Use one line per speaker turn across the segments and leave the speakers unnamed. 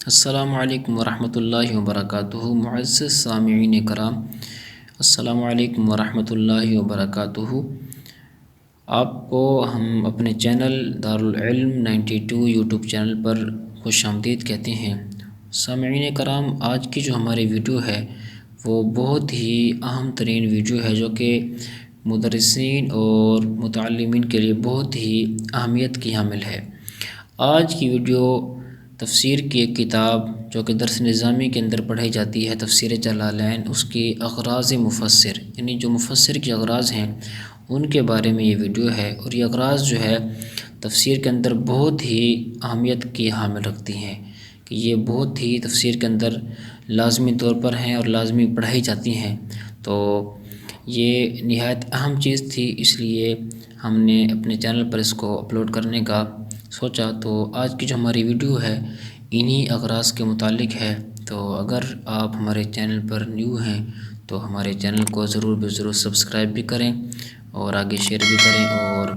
अस्सलामु अलैकुम वरहमतुल्लाहि वबरकातुहु। मुअज़्ज़ज़ सामिईन कराम, अस्सलामु अलैकुम वरहमतुल्लाहि वबरकातुहु। आपको हम अपने चैनल दारुल इल्म 92 यूट्यूब चैनल पर खुशामदीद कहते हैं। सामिईन कराम, आज की जो हमारी वीडियो है वो बहुत ही अहम तरीन वीडियो है, जो कि मुदर्रिसीन और मुतअल्लिमीन के लिए बहुत ही अहमियत की हामिल है। आज की वीडियो तफ़सीर की एक किताब जो कि दर्स निज़ामी के अंदर पढ़ाई जाती है, तफ़सीर जलालैन, उसकी अग़राज़ मुफ़स्सिर यानी जो मुफ़स्सिर के अग़राज़ हैं उनके बारे में ये वीडियो है। और ये अग़राज़ जो है तफ़सीर के अंदर बहुत ही अहमियत की हामिल रखती हैं कि ये बहुत ही तफ़सीर के अंदर लाज़मी तौर पर हैं और लाज़मी पढ़ाई जाती हैं। तो ये निहायत अहम चीज़ थी, इसलिए हमने अपने चैनल पर इसको अपलोड करने का सोचा। तो आज की जो हमारी वीडियो है इन्हीं अग़राज़ के मुतालिक है। तो अगर आप हमारे चैनल पर न्यू हैं तो हमारे चैनल को ज़रूर सब्सक्राइब भी करें और आगे शेयर भी करें और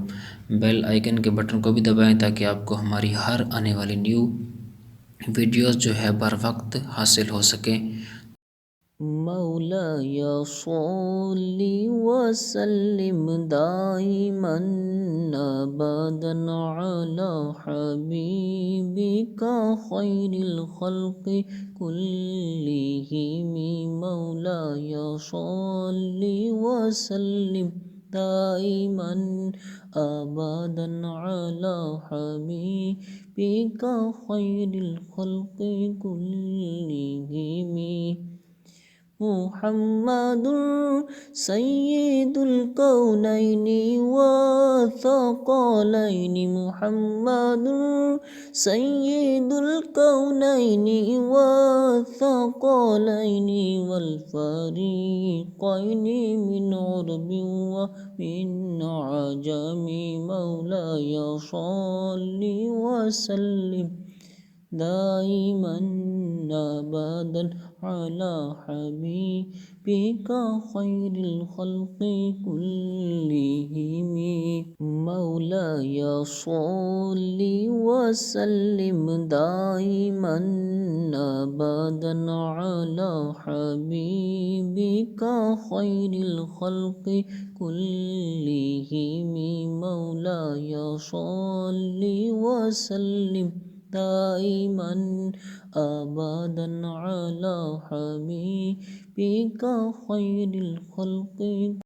बेल आइकन के बटन को भी दबाएं, ताकि आपको हमारी हर आने वाली न्यू वीडियोस जो है बर वक्त हासिल हो सके।
मौलाय सल्लि वसल्लिम दाइमन अबदन अला हबीबिका खैरिल खल्क़ि कुल्लिहिम। मौलाय सल्लि वसल्लिम दाइमन अबदन अला हबीबिका खैरिल खल्क़ि कुल्लिहिम। मुहम्मदुर सय्यिदुल कौनैनि व थक़लैनि। मुहम्मदुर सय्यिदुल कौनैनि व थक़लैनि वल फ़रीक़ैनि मिन उर्बिन व मिन अजमी। मौलाय सल्लि वसल्लिम दाइमन अबदन अला हबीबिका खैरिल खल्क़ि कुल्लिहिम। मौलाय सल्लि वसल्लिम दाइमन अबदन अला हबीबिका खैरिल खल्क़ि कुल्लिहिम। मौलाय सल्लि वसल्लिम दाइमन अबदन अला हबीबिका खैरिल खल्क़ि।